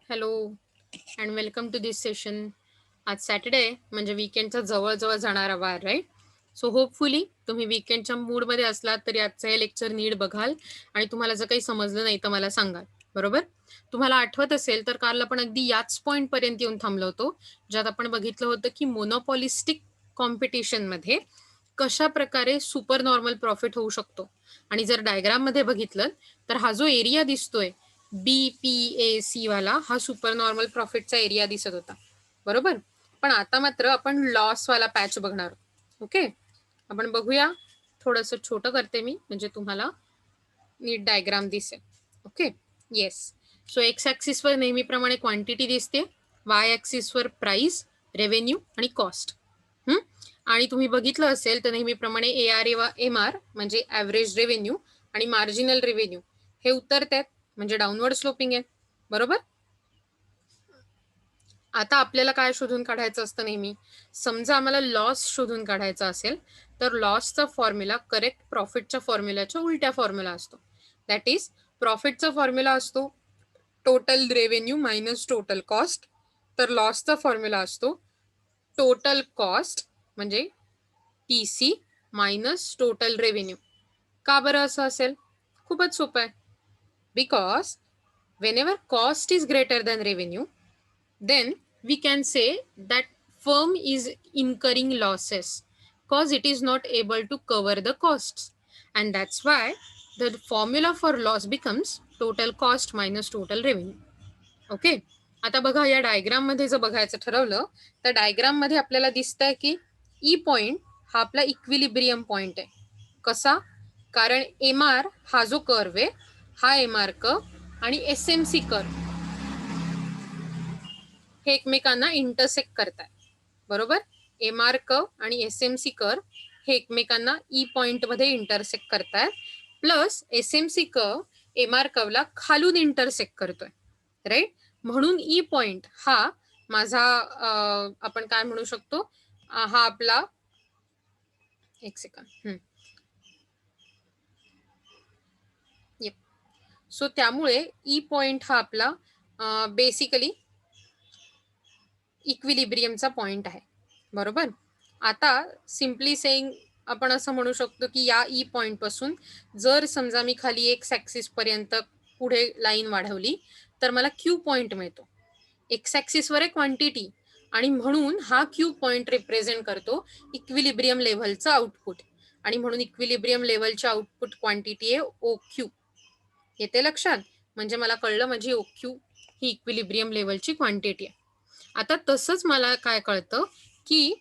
Hello and welcome to this session. आज Saturday म्हणजे वीकेंडचा जवळ जाणारा वार, राईट? सो होपफुली तुम्ही वीकेंडच्या मूडमध्ये असलात तरी आजचं हे लेक्चर नीट बघाल आणि तुम्हाला जर काही समजलं नाही तर मला सांगाल, बरोबर? तुम्हाला आठवत असेल तर काल आपण अगदी याच पॉईंटपर्यंत येऊन थांबलो होतो, ज्यात आपण बघितलं होतं की मोनोपॉलिस्टिक कॉम्पिटिशनमध्ये कशा प्रकारे सुपर नॉर्मल प्रॉफिट होऊ शकतो. आणि जर डायग्राममध्ये बघितलं तर हा जो एरिया दिसतोय BPAC वाला, हा सुपर नॉर्मल प्रॉफिटचा एरिया दिसत होता, बरोबर? पण आता मात्र आपण लॉस वाला पॅच बघणार. ओके, आपण बघूया. थोडंसं छोटं करते मी म्हणजे तुम्हाला नीट डायग्राम दिसेल. Okay, yes. सो एक्स ॲक्सिसवर नेहमीप्रमाणे क्वांटिटी दिसते, वाय ॲक्सिसवर प्राइस, रेव्हेन्यू आणि कॉस्ट. आणि तुम्ही बघितलं असेल तर नेहमीप्रमाणे AR म्हणजे ॲव्हरेज रेव्हेन्यू आणि मार्जिनल रेव्हेन्यू हे उतरतात, म्हणजे डाऊनवर्ड स्लोपिंग आहे, बरोबर? आता आपल्याला काय शोधून काढायचं असतं? नेहमी समजा आम्हाला लॉस शोधून काढायचा असेल तर लॉसचा फॉर्म्युला करेक्ट प्रॉफिटच्या फॉर्म्युलाच्या उलट्या फॉर्म्युला असतो. दॅट इज प्रॉफिटचा फॉर्म्युला असतो total revenue minus total cost, तर लॉसचा फॉर्म्युला असतो टोटल कॉस्ट म्हणजे TC मायनस टोटल रेव्हेन्यू. का बरं असं असेल? खूपच सोपं आहे. Because whenever cost is greater than revenue, then we can say that firm is incurring losses because it is not able to cover the costs, and that's why the formula for loss becomes total cost minus total revenue. Okay, आता बघा या diagram मध्ये जर बघायचं ठरवलं तर diagram मध्ये आपल्याला दिसतंय की ई पॉइंट हा आपला इक्विलिब्रियम पॉइंट आहे. कसा? कारण MR हा जो कर्व आहे, हा MR कर्व आणि SMC कर्व हे एकमेकांना इंटरसेक्ट करतात, बरोबर? MR कर्व आणि SMC कर्व हे एकमेकांना ई पॉइंट मध्ये इंटरसेक्ट करतात, प्लस SMC कर्व MR कर्वला खालून इंटरसेक्ट करतोय, राईट? म्हणून ई पॉइंट हा माझा आपण काय म्हणू शकतो, हा आपला एक सेकंड. सो त्यामुळे ई पॉइंट हा आपला बेसिकली इक्विलिब्रियमचा पॉइंट आहे, बरोबर? आता सिम्पली सेइंग आपण असं म्हणू शकतो की या ई पॉइंट पासून जर समजा मी खाली एक्स ॲक्सिस पर्यंत पुढे लाईन वाढवली तर मला क्यू पॉइंट मिळतो. एक्स ॲक्सिसवर आहे क्वांटिटी आणि म्हणून हा क्यू पॉइंट रिप्रेझेंट करतो इक्विलिब्रियम लेव्हलचं आउटपुट, आणि म्हणून इक्विलिब्रियम लेव्हलची आउटपुट क्वांटिटी आहे OQ. येते लक्षात? म्हणजे मला कळलं माझी OQ ही इक्विलिब्रियम लेव्हलची क्वांटिटी आहे. आता तसंच मला काय कळतं की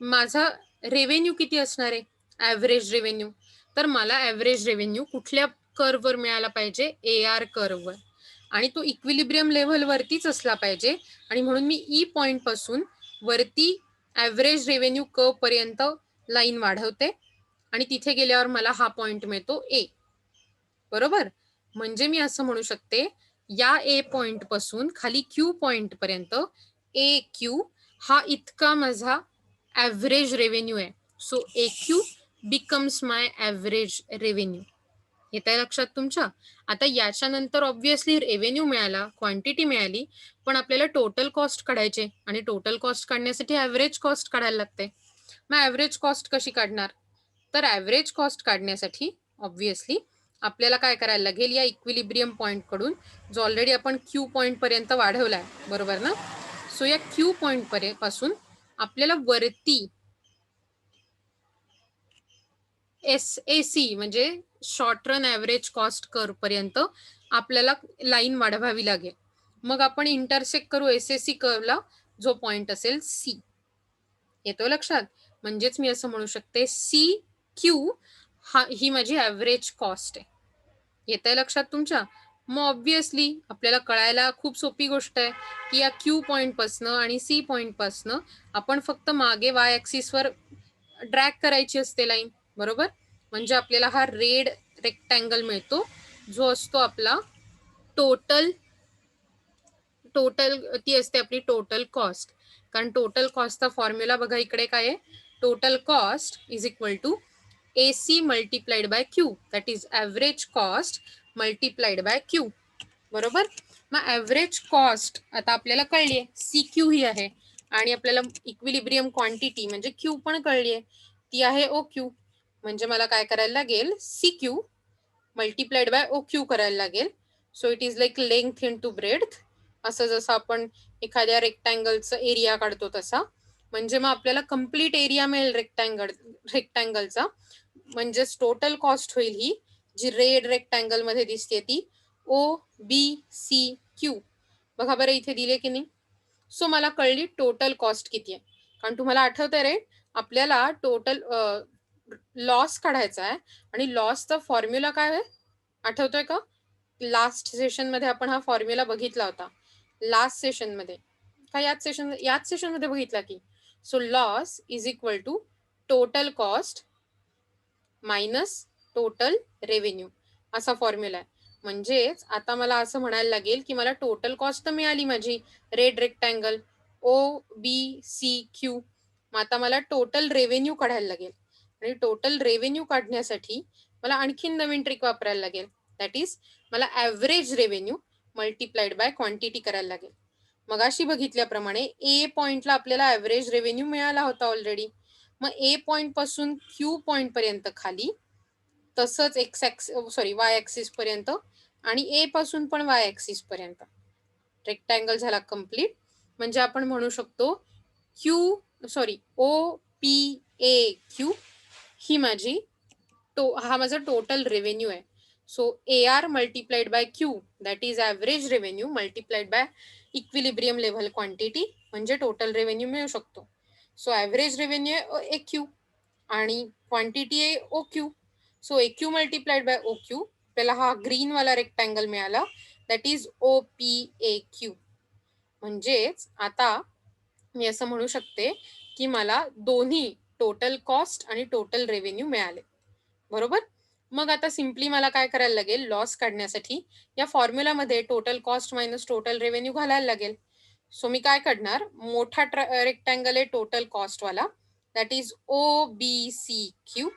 माझा रेव्हेन्यू किती असणार आहे, ॲव्हरेज रेव्हेन्यू. तर मला ॲव्हरेज रेव्हेन्यू कुठल्या कर्ववर मिळाला पाहिजे? AR कर्ववर, आणि तो इक्विलिब्रियम लेव्हलवरतीच असला पाहिजे, आणि म्हणून मी ई पॉइंट पासून वरती ॲव्हरेज रेव्हेन्यू कर्व पर्यंत लाईन वाढवते आणि तिथे गेल्यावर मला हा पॉइंट मिळतो A, बरोबर? म्हणजे मी असं म्हणू शकते या A पॉइंट पासून खाली Q पॉइंट पर्यंत AQ हा इतका माझा ॲव्हरेज रेव्हेन्यू आहे. सो AQ बिकम्स माय ॲव्हरेज रेव्हेन्यू. येत आहे लक्षात तुमच्या? आता याच्यानंतर ऑब्व्हियसली रेव्हेन्यू मिळाला, क्वांटिटी मिळाली, पण आपल्याला टोटल कॉस्ट काढायचे, आणि टोटल कॉस्ट काढण्यासाठी ॲव्हरेज कॉस्ट काढायला लागते. मग ॲव्हरेज कॉस्ट कशी काढणार? तर ॲव्हरेज कॉस्ट काढण्यासाठी ऑब्व्हियसली आपल्याला काय करायला लागेल, या इक्विलिब्रियम पॉइंट कडून जो ऑलरेडी आपण क्यू पॉइंट पर्यंत वाढवलाय, बरोबर ना? सो या क्यू पॉइंट पासून आपल्याला वरती SAC म्हणजे short run average cost curve पर्यंत आपल्याला लाईन वाढवावी लागेल. मग आपण इंटरसेक्ट करू SAC कर्वला, जो पॉइंट असेल C. येतो लक्षात? म्हणजेच मी असं म्हणू शकते CQ ही माझी ॲव्हरेज कॉस्ट आहे. येत आहे लक्षात तुमच्या? मग ऑब्व्हियसली आपल्याला कळायला खूप सोपी गोष्ट आहे की या Q पॉइंट पासनं आणि C पॉइंट पासनं आपण फक्त मागे Y ॲक्सिसवर ड्रॅग करायची असते लाईन, बरोबर? म्हणजे आपल्याला हा रेड रेक्टँगल मिळतो, जो असतो आपला टोटल ती असते आपली टोटल कॉस्ट. कारण टोटल कॉस्टचा फॉर्म्युला बघा इकडे काय आहे, total cost is equal to AC multiplied by Q, that is average cost multiplied by Q, बरोबर? मग ॲव्हरेज कॉस्ट आता आपल्याला कळली आहे, सी क्यू ही आहे आणि आपल्याला इक्विलिब्रियम क्वांटिटी म्हणजे क्यू पण कळली आहे, ती आहे ओ क्यू. म्हणजे मला काय करायला लागेल, C Q multiplied by O Q करायला लागेल. So it is like length into breadth. असं जसं आपण एखाद्या रेक्टँगलचं एरिया काढतो तसा. म्हणजे मग आपल्याला कम्प्लीट एरिया मिळेल रेक्टँगलचा. म्हणजेच टोटल कॉस्ट होईल ही जी रेड रेक्टँगल मध्ये दिसते ती ओ बी सी क्यू. बघा बरं इथे दिले की नाही. सो मला कळली टोटल कॉस्ट किती आहे. कारण तुम्हाला आठवतंय रे, आपल्याला टोटल लॉस काढायचा आहे आणि लॉसचा फॉर्म्युला काय आहे आठवतोय का? लास्ट सेशन मध्ये आपण हा फॉर्म्युला बघितला होता. लास्ट सेशन मध्ये का याच सेशन मध्ये बघितला की. So loss is equal to total cost minus total revenue असा फॉर्म्युला आहे. म्हणजेच आता मला असं म्हणायला लागेल की मला टोटल कॉस्ट तर मिळाली माझी red rectangle O B C Q. मग आता मला टोटल रेव्हेन्यू काढायला लागेल आणि टोटल रेव्हेन्यू काढण्यासाठी मला आणखीन नवीन ट्रिक वापरायला लागेल. दॅट इज मला average revenue multiplied by quantity करायला लागेल. मगाशी बघितल्याप्रमाणे ए पॉइंटला आपल्याला ॲव्हरेज रेव्हेन्यू मिळाला होता ऑलरेडी. मग ए पॉइंट पासून क्यू पॉइंट पर्यंत खाली, तसंच वाय ऍक्सिस पर्यंत आणि ए पासून पण वाय ऍक्सिस पर्यंत रेक्टँगल झाला कम्प्लीट. म्हणजे आपण म्हणू शकतो ओ पी ए क्यू ही माझी हा माझा टोटल रेव्हेन्यू आहे. So A R multiplied by Q that is average revenue multiplied by equilibrium level quantity म्हणजे टोटल रेव्हेन्यू मिळू शकतो. सो ॲव्हरेज रेव्हेन्यू आहे ए क्यू आणि क्वांटिटी आहे O Q. So A Q multiplied by O Q आपल्याला हा green वाला rectangle मिळाला that is O P A Q. म्हणजेच आता मी असं म्हणू शकते की मला दोन्ही टोटल कॉस्ट आणि टोटल रेव्हेन्यू मिळाले. बरोबर. मग आता सिम्पली मला काय करायला लागेल, लॉस काढण्यासाठी या फॉर्म्युलामध्ये total cost minus total revenue घालायला लागेल. सो मी काय काढणार, मोठा रेक्टँगल आहे टोटल कॉस्टवाला that is O B C Q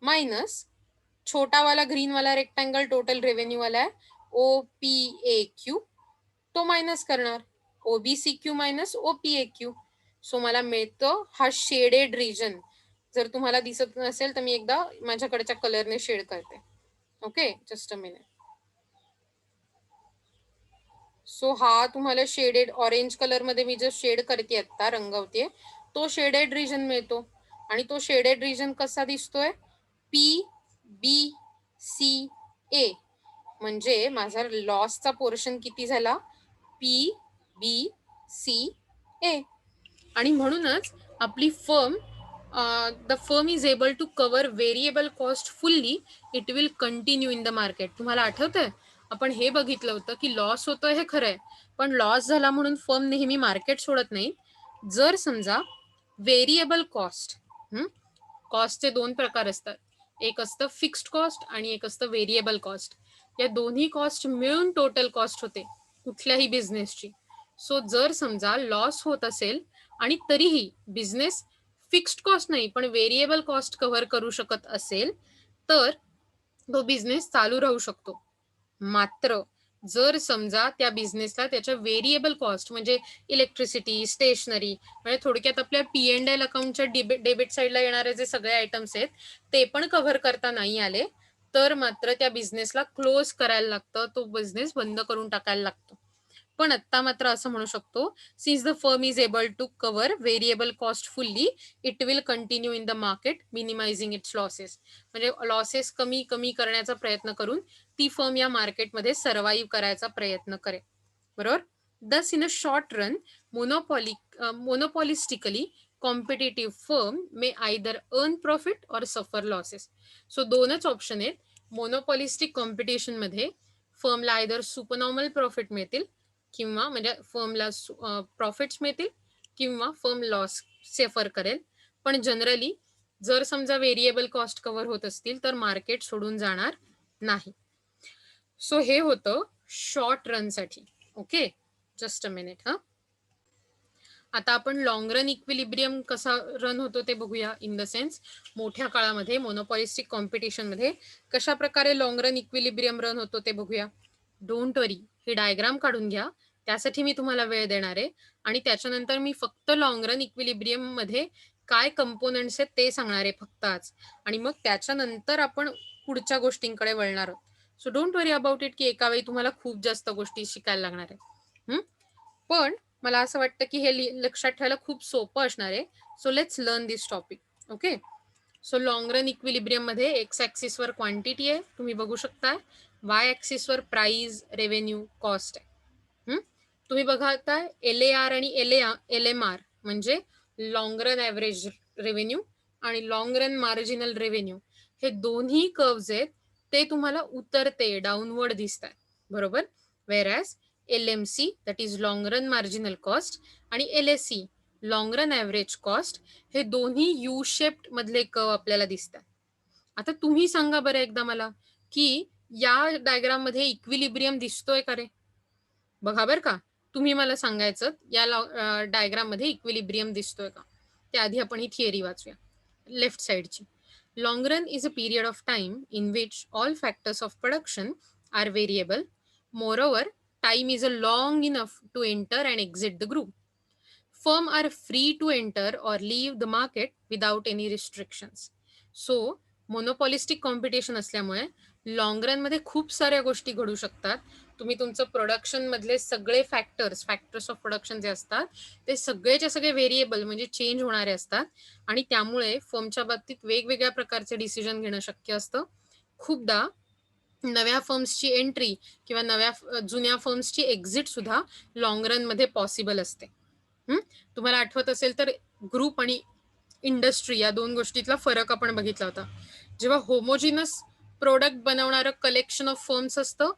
minus छोटावाला ग्रीनवाला रेक्टँगल टोटल रेव्हेन्यू वाला आहे ओ पी ए क्यू. तो मायनस करणार O B C Q minus O P A Q. So मला मिळतं हा शेडेड रिजन. जर तुम्हाला दिसत नसेल तर मी एकदा माझ्याकडच्या कलरने शेड करते. Okay, just a minute. So हा तुम्हाला शेडेड ऑरेंज कलर मध्ये मी जो शेड करते आता रंगवते तो शेडेड रिजन मिळतो. आणि तो शेडेड रिजन कसा दिसतोय, पी बी सी ए. म्हणजे माझा लॉसचा पोर्शन किती झाला, पी बी सी ए. आणि म्हणूनच आपली firm the firm is able to cover variable cost fully, it will continue in the market. तुम्हाला आठवतंय आपण हे बघितलं होतं की लॉस होतोय हे खरंय, पण लॉस झाला म्हणून फर्म नेहमी मार्केट सोडत नाही. जर समजा व्हेरिएबल कॉस्टचे दोन प्रकार असतात, एक असतं फिक्स्ड कॉस्ट आणि एक असतं व्हेरिएबल कॉस्ट. या दोन्ही कॉस्ट मिळून टोटल कॉस्ट होते कुठल्याही बिझनेसची. सो जर समजा लॉस होत असेल आणि तरीही बिझनेस फिक्स्ड कॉस्ट नाही पण व्हेरिएबल कॉस्ट कव्हर करू शकत असेल तर तो बिझनेस चालू राहू शकतो. मात्र जर समजा त्या बिझनेसला त्याच्या व्हेरिएबल कॉस्ट म्हणजे इलेक्ट्रिसिटी, स्टेशनरी, म्हणजे थोडक्यात आपल्या P&L अकाउंटच्या डेबिट साईडला येणारे जे सगळे आयटम्स आहेत ते पण कव्हर करता नाही आले तर मात्र त्या बिझनेसला क्लोज करायला लागतं, तो बिझनेस बंद करून टाकायला लागतो. पण आता मात्र असं म्हणू शकतो, since the firm is able to cover variable cost fully, it will continue in the market minimising its losses. म्हणजे लॉसेस कमी कमी करण्याचा प्रयत्न करून ती फर्म या मार्केटमध्ये सर्व्हाइव्ह करायचा प्रयत्न करेल. बरोबर. Thus in a short run monopolistically competitive firm may either earn profit or suffer losses. So दोनच ऑप्शन आहेत. मोनोपॉलिस्टिक कॉम्पिटिशनमध्ये फर्मला आयदर सुपरनॉर्मल प्रॉफिट मिळतील किंवा म्हणजे फर्मला प्रॉफिट्स मिळतील किंवा फर्म लॉस सफर करेल. पण जनरली जर समजा व्हेरिएबल कॉस्ट कव्हर होत असतील तर मार्केट सोडून जाणार नाही. सो हे होतं शॉर्ट रनसाठी. Okay, just a minute. आता आपण लॉंग रन इक्विलिब्रियम कसा रन होतो ते बघूया. इन द सेन्स मोठ्या काळामध्ये मोनोपॉलिस्टिक कॉम्पिटिशनमध्ये कशा प्रकारे लॉंग रन इक्विलिब्रियम रन होतो ते बघूया. डोंट वरी, ही डायग्राम काढून घ्या. त्यासाठी मी तुम्हाला वेळ देणार आहे आणि त्याच्यानंतर मी फक्त लाँग रन इक्विलिब्रियममध्ये काय कंपोनेंट्स आहेत ते सांगणार आहे फक्त आज आणि मग त्याच्यानंतर आपण पुढच्या गोष्टींकडे वळणार आहोत. So don't worry about it की एका वेळी तुम्हाला खूप जास्त गोष्टी शिकायला लागणार आहे. पण मला असं वाटतं की हे लक्षात ठेवायला खूप सोपं असणार आहे. So let's learn this topic. Okay. So long run इक्विलिब्रियममध्ये एक्स ॲक्सिसवर क्वांटिटी आहे, तुम्ही बघू शकता. वाय ॲक्सिसवर प्राइस, रेव्हेन्यू, कॉस्ट आहे. तुम्ही बघता LAR आणि LMR म्हणजे लाँग रन ॲव्हरेज रेव्हेन्यू आणि लाँग रन मार्जिनल रेव्हेन्यू, हे दोन्ही कर्व्स आहेत ते तुम्हाला उतरते, डाऊनवर्ड दिसतात, बरोबर. व्हेअरॅज LMC that is long run marginal cost आणि LAC long run average cost, हे दोन्ही यू शेप्ड मधले कर्व आपल्याला दिसतात. आता तुम्ही सांगा बरं एकदा मला की या डायग्राम मध्ये इक्विलिब्रियम दिसतोय का रे? बघा बरं का, तुम्ही मला सांगायचं या डायग्राम मध्ये इक्विलिब्रियम दिसतोय का. त्याआधी आपण ही थिअरी वाचूया लेफ्ट साइडची. Long run is a period of time in which all factors of production are variable. Moreover, time is a long enough to enter and exit the group. Firm are free to enter or leave the market without any restrictions. So monopolistic competition असल्यामुळे long रनमध्ये खूप साऱ्या गोष्टी घडू शकतात. तुम्ही तुमचं production मधले सगळे फॅक्टर्स ऑफ प्रोडक्शन जे असतात ते सगळेच्या सगळे व्हेरिएबल म्हणजे चेंज होणारे असतात आणि त्यामुळे फर्मच्या बाबतीत वेगवेगळ्या प्रकारचे डिसिजन घेणं शक्य असतं. खूपदा नव्या फर्म्सची एंट्री किंवा जुन्या फर्म्सची एक्झिट सुद्धा लॉंग रनमध्ये पॉसिबल असते. तुम्हाला आठवत असेल तर ग्रुप आणि इंडस्ट्री या दोन गोष्टीतला फरक आपण बघितला होता. जेव्हा होमोजिनस प्रोडक्ट बनवणारं कलेक्शन ऑफ फर्म्स असतं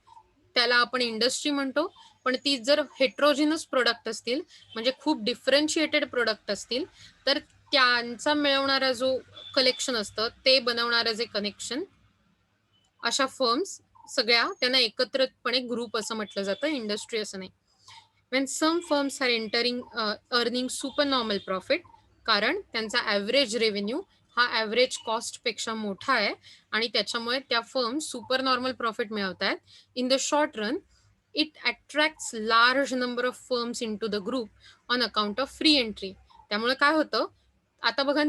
त्याला आपण इंडस्ट्री म्हणतो. पण ती जर हेट्रोजिनस प्रोडक्ट असतील म्हणजे खूप डिफरन्शिएटेड प्रोडक्ट असतील तर त्यांचा मिळवणारा जो कलेक्शन असतं ते बनवणारं जे कनेक्शन, अशा फर्म्स सगळ्या त्यांना एकत्रितपणे ग्रुप असं म्हटलं जातं, इंडस्ट्री असं नाही. when some firms are entering earning supernormal profit, कारण त्यांचा ॲव्हरेज रेव्हेन्यू हा ॲव्हरेज कॉस्टपेक्षा मोठा आहे आणि त्याच्यामुळे त्या फर्म सुपर नॉर्मल प्रॉफिट मिळवत आहेत. In the short run it attracts large number of firms into the group on account of free entry. त्यामुळे काय होतं, आता बघा,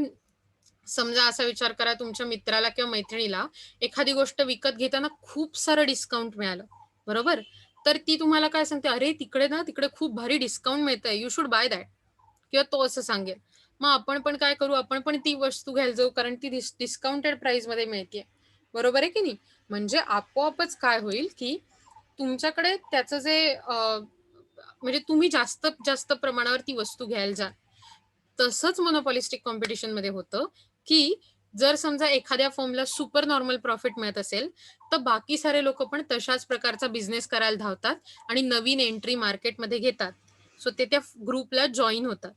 समजा असा विचार करा, तुमच्या मित्राला किंवा मैत्रिणीला एखादी गोष्ट विकत घेताना खूप सारं डिस्काउंट मिळालं, बरोबर. तर ती तुम्हाला काय सांगते, अरे तिकडे खूप भारी डिस्काउंट मिळतंय, यू शुड बाय दॅट, किंवा तो असं सांगेल. मग आपण पण काय करू, आपण पण ती वस्तू घ्यायला जाऊ कारण ती डिस्काउंटेड प्राइस मध्ये मिळते, बरोबर आहे की नाही. म्हणजे आपोआपच काय होईल की तुमच्याकडे त्याचं जे म्हणजे तुम्ही जास्त जास्त प्रमाणावर ती वस्तू घ्यायला जा. तसंच मोनोपॉलिस्टिक कॉम्पिटिशन मध्ये होतं की जर समजा एखाद्या फर्मला सुपर नॉर्मल प्रॉफिट मिळत असेल तर बाकी सारे लोक पण तशाच प्रकारचा बिझनेस करायला धावतात आणि नवीन एंट्री मार्केटमध्ये घेतात. सो ते त्या ग्रुपला जॉईन होतात.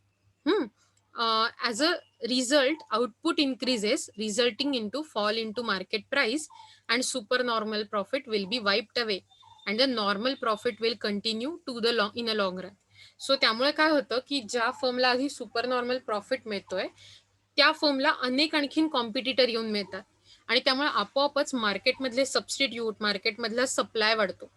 As a result output increases resulting in to fall in to market price and super normal profit will be wiped away and the normal profit will continue to the in a long run. So त्यामुळे काय होतं की ज्या फर्मला आधी super normal profit मिळतोय त्या फर्मला अनेक आणखीन कॉम्पिटिटर येऊन मिळतात आणि त्यामुळे आपोआपच मार्केटमधले सबस्टिट्यूट, मार्केटमधला सप्लाय वाढतो.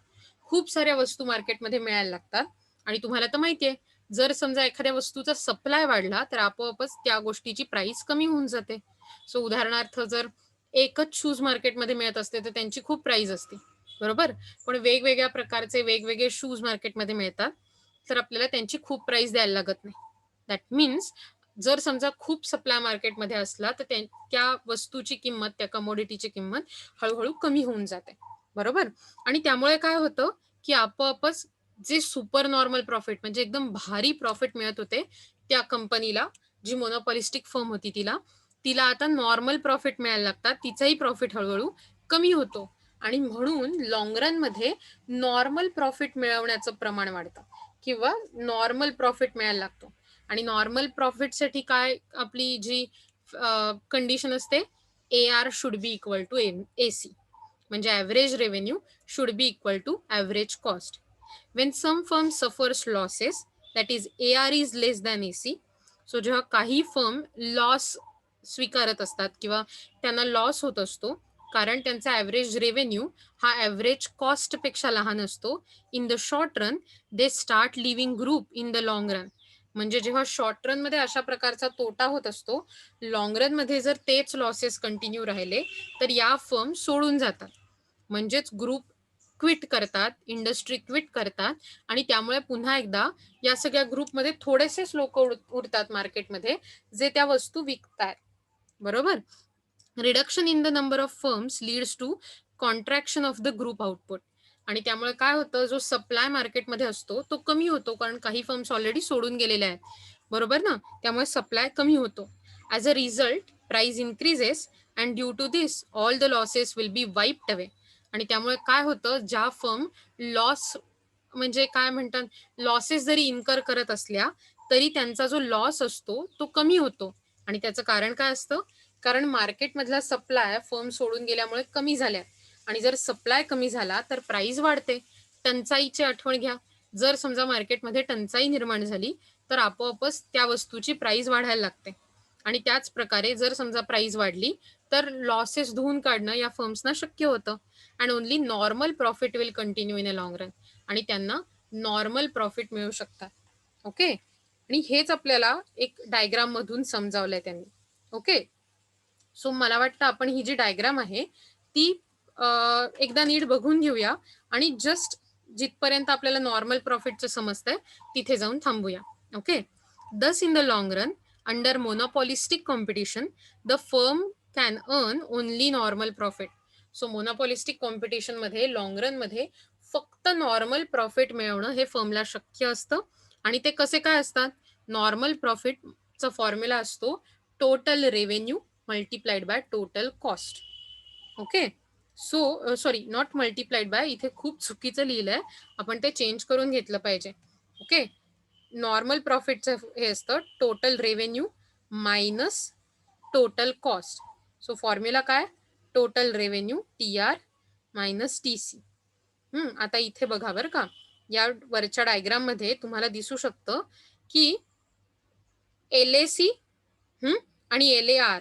खूप साऱ्या वस्तू मार्केटमध्ये मिळायला लागतात आणि तुम्हाला तर माहितीये, जर समजा एखाद्या वस्तूचा सप्लाय वाढला तर आपोआपच त्या गोष्टीची प्राइस कमी होऊन जाते. सो उदाहरणार्थ, जर एकच शूज मार्केटमध्ये मिळत असते तर त्यांची खूप प्राइस असते, बरोबर. पण वेगवेगळ्या प्रकारचे वेगवेगळे शूज मार्केटमध्ये मिळतात तर आपल्याला त्यांची खूप प्राइस द्यायला लागत नाही. दॅट मीन्स जर समजा खूप सप्लाय मार्केटमध्ये असला तर त्या वस्तूची किंमत, त्या कमोडिटीची किंमत हळूहळू कमी होऊन जाते, बरोबर. आणि त्यामुळे काय होतं की आपोआपच जे सुपर नॉर्मल प्रॉफिट म्हणजे एकदम भारी प्रॉफिट मिळत होते त्या कंपनीला, जी मोनोपॉलिस्टिक फर्म होती तिला तिला आता नॉर्मल प्रॉफिट मिळायला लागतात, तिचाही प्रॉफिट हळूहळू कमी होतो आणि म्हणून लॉंग रन मध्ये नॉर्मल प्रॉफिट मिळवण्याचं प्रमाण वाढतं किंवा नॉर्मल प्रॉफिट मिळायला लागतो. आणि नॉर्मल प्रॉफिटसाठी काय आपली जी कंडिशन असते, AR should be equal to AC, म्हणजे average revenue should be equal to average cost. When some firm suffers losses that is AR is less than AC. So जेव्हा काही फर्म लॉस स्वीकारत असतात किंवा त्यांना लॉस होत असतो कारण त्यांचा ॲव्हरेज रेव्हेन्यू हा ॲव्हरेज कॉस्टपेक्षा लहान असतो. In the short run they start living group in the long run. म्हणजे जेव्हा शॉर्ट रनमध्ये अशा प्रकारचा तोटा होत असतो, लाँग रनमध्ये जर तेच लॉसेस कंटिन्यू राहिले, तर या फर्म सोडून जातात. म्हणजेच ग्रुप क्विट करतात, इंडस्ट्री क्विट करतात आणि त्यामुळे पुन्हा एकदा या सगळ्या ग्रुपमध्ये थोडेसेच लोक उरतात मार्केटमध्ये, जे त्या वस्तू विकतात. बरोबर? Reduction in the number of firms leads to contraction of the group output. आणि त्यामुळे काय होतं, जो सप्लाय मार्केटमध्ये असतो तो कमी होतो, कारण काही फर्म्स ऑलरेडी सोडून गेलेल्या आहेत. बरोबर ना? त्यामुळे सप्लाय कमी होतो. As a result price increases and due to this all the losses will be wiped away. आणि त्यामुळे काय होतं, ज्या फर्म लॉस म्हणजे काय म्हणतात, लॉसेस जरी इन्कर करत असल्या तरी त्यांचा जो लॉस असतो तो कमी होतो. आणि त्याचं कारण काय असतं, कारण मार्केटमधला सप्लाय फर्म सोडून गेल्यामुळे कमी झाल्या. आणि जर सप्लाय कमी झाला तर प्राइस वाढते. टंचाईची आठवण घ्या. जर समजा मार्केटमध्ये टंचाई निर्माण झाली तर आपोआपच त्या वस्तूची प्राइस वाढायला लागते. आणि त्याच प्रकारे जर समजा प्राइस वाढली तर लॉसेस धुवून काढणं या फर्म्सना शक्य होतं. And only normal profit will continue in a long run. आणि त्यांना नॉर्मल प्रॉफिट मिळू शकतात. ओके. आणि हेच आपल्याला एक डायग्राम मधून समजावलंय त्यांनी. ओके. सो मला वाटतं आपण ही जी डायग्राम आहे ती एकदा नीट बघून घेऊया आणि जस्ट जिथपर्यंत आपल्याला नॉर्मल प्रॉफिटचं समजतंय तिथे जाऊन थांबूया. Okay. Thus in the long run under monopolistic competition the firm can earn only normal profit. So monopolistic competition मध्ये लॉंग रन मध्ये फक्त नॉर्मल प्रॉफिट मिळवणं हे फर्मला शक्य असतं. आणि ते कसे काय असतात? नॉर्मल प्रॉफिटचा फॉर्म्युला असतो total revenue multiplied by total cost. Okay. So sorry, not multiplied by, इथे खूप चुकीचं लिहिलंय, आपण ते चेंज करून घेतलं पाहिजे. ओके. नॉर्मल प्रॉफिटचं हे असतं total revenue minus total cost. So formula काय? Total revenue TR minus TC. आता इथे बघा बरं का, या वरच्या डायग्राम मध्ये तुम्हाला दिसू शकतं की LAC आणि LAR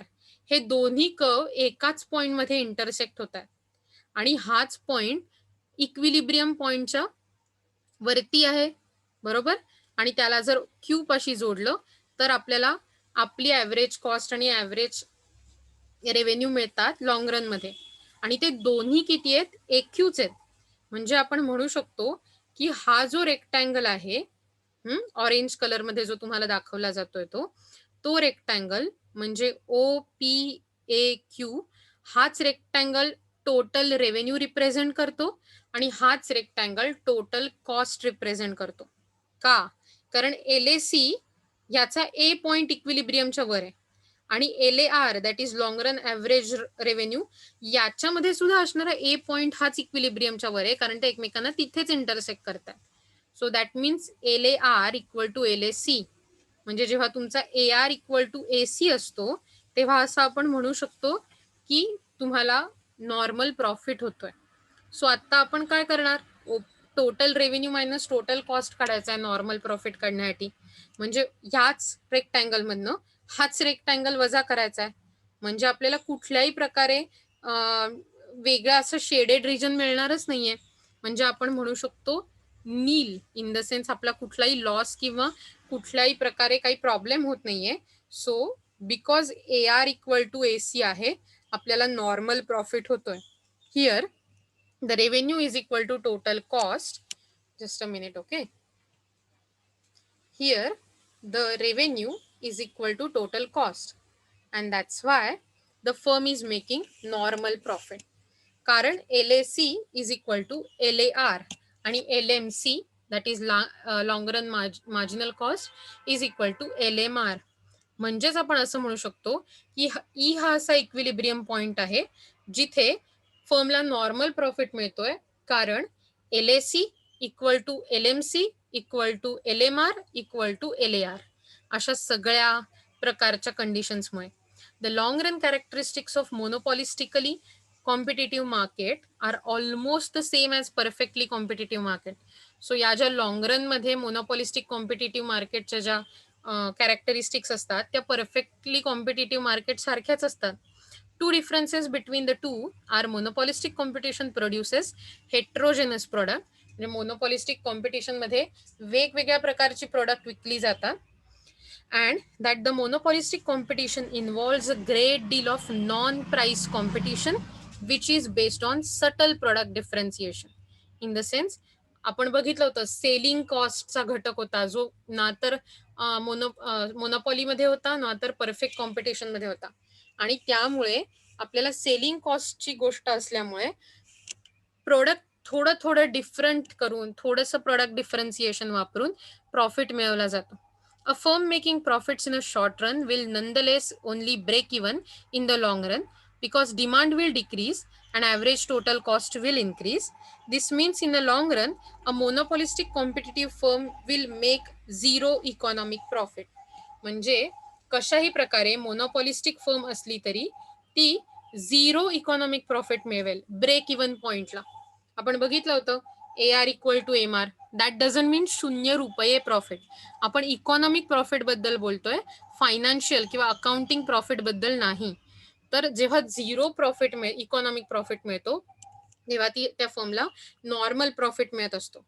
हे दोन्ही कर्व एकाच पॉइंट मध्ये इंटरसेक्ट होतात. आणि हाच पॉइंट इक्विलिब्रियम पॉइंटच्या वरती आहे. बरोबर? आणि त्याला जर Q पाशी जोडलं तर आपल्याला आपली ॲव्हरेज कॉस्ट आणि ॲव्हरेज रेव्हेन्यू मिळतात लॉंग रन मध्ये. आणि ते दोन्ही किती आहेत? AQच आहेत. म्हणजे आपण म्हणू शकतो की हा जो रेक्टँगल आहे ऑरेंज कलर मध्ये जो तुम्हाला दाखवला जातोय तो रेक्टँगल म्हणजे OPAQ हाच रेक्टँगल टोटल रेव्हेन्यू रिप्रेझेंट करतो आणि हाच रेक्टँगल टोटल कॉस्ट रिप्रेझेंट करतो. का? कारण LAC याचा A पॉइंट इक्विलिब्रियमच्या वर आहे आणि LAR that is long run average revenue याच्यामध्ये सुद्धा असणारा A पॉइंट हाच इक्विलिब्रियमच्या वर आहे, कारण ते एकमेकांना तिथेच इंटरसेक्ट करतात. So that means LAR equal to LAC. म्हणजे जेव्हा तुमचा AR इक्वल टू AC असतो तेव्हा असं आपण म्हणू शकतो की तुम्हाला नॉर्मल प्रॉफिट होतोय. सो आता आपण काय करणार? Total revenue minus total cost काढायचा आहे नॉर्मल प्रॉफिट काढण्यासाठी. म्हणजे ह्याच रेक्टँगल मधनं हाच रेक्टँगल वजा करायचा आहे. म्हणजे आपल्याला कुठल्याही प्रकारे वेगळं असं शेडेड रिजन मिळणारच नाहीये. म्हणजे आपण म्हणू शकतो नील, इन द सेन्स आपला कुठलाही लॉस किंवा कुठल्याही प्रकारे काही प्रॉब्लेम होत नाहीये. So because AR equal to AC आहे आपल्याला नॉर्मल प्रॉफिट होतोय. Here the revenue is equal to total cost. Just a minute, okay. Here the revenue is equal to total cost and that's why the firm is making normal profit. कारण LAC is equal to LAR आणि LMC that is long run marginal cost is equal to LMR. म्हणजेच आपण असं म्हणू शकतो की E हा असा इक्विलिब्रियम पॉइंट आहे जिथे फर्मला नॉर्मल प्रॉफिट मिळतोय, कारण LAC equal to LMC equal to LMR equal to LAR अशा सगळ्या प्रकारच्या कंडिशन्समुळे. The long run characteristics of monopolistically competitive market are almost the same as perfectly competitive market. So या ज्या लॉंग रन मध्ये monopolistic competitive मार्केटच्या ज्या characteristics असतात त्या परफेक्टली कॉम्पिटिटिव्ह मार्केट सारख्याच असतात. Two differences between the two are monopolistic competition produces heterogeneous product. म्हणजे मोनोपॉलिस्टिक कॉम्पिटिशन मध्ये वेगवेगळ्या प्रकारची प्रोडक्ट विकली जातात, and that the monopolistic competition involves a great deal of non-price competition which is based on subtle product differentiation. In the sense, आपण बघितलं होतं selling कॉस्टचा घटक होता जो ना तर मोनोपॉलीमध्ये होता ना तर परफेक्ट कॉम्पिटिशन मध्ये होता, आणि त्यामुळे आपल्याला सेलिंग कॉस्टची गोष्ट असल्यामुळे प्रोडक्ट थोडं थोडं डिफरंट करून थोडंसं प्रोडक्ट डिफरन्सिएशन वापरून प्रॉफिट मिळवला जातो. A firm making profits in a short run will nonetheless only break even in the long run because demand will decrease and average total cost will increase. This means in the long run, a monopolistic competitive firm will make zero economic profit. म्हणजे कशाही प्रकारे monopolistic firm असली तरी ती zero economic profit मिळवेल break even पॉइंटला. आपण बघितलं होतं AR equal to MR, that doesn't mean 0 रुपये प्रॉफिट. आपण इकॉनॉमिक प्रॉफिट बद्दल बोलतोय, फायनान्शियल किंवा अकाउंटिंग प्रॉफिट बद्दल नाही. तर जेव्हा झिरो प्रॉफिट इकॉनॉमिक प्रॉफिट मिळतो तेव्हा त्या फर्मला नॉर्मल प्रॉफिट मिळत असतो.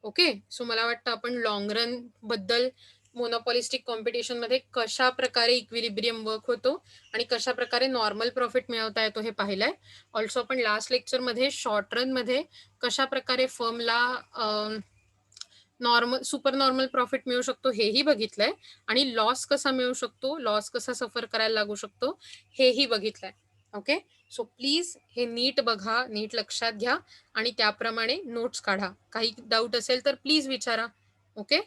ओके, सो मला वाटतं आपण लॉंग रन बद्दल मोनोपॉलिस्टिक कॉम्पिटिशन मध्ये कशा प्रकारे इक्विलिब्रियम वर्क होतो आणि कशा प्रकारे नॉर्मल प्रॉफिट मिळवता येतो हे पाहिलंय. ऑल्सो आपण लास्ट लेक्चर मध्ये शॉर्ट रन मध्ये कशा प्रकारे फर्मला नॉर्मल सुपर नॉर्मल प्रॉफिट मिळू शकतो हेही बघितलंय, आणि लॉस कसा मिळू शकतो, लॉस कसा सफर करायला लागू शकतो हेही बघितलंय. ओके, सो प्लीज हे नीट बघा, नीट लक्षात घ्या आणि त्याप्रमाणे नोट्स काढा. काही डाऊट असेल तर प्लीज विचारा. ओके.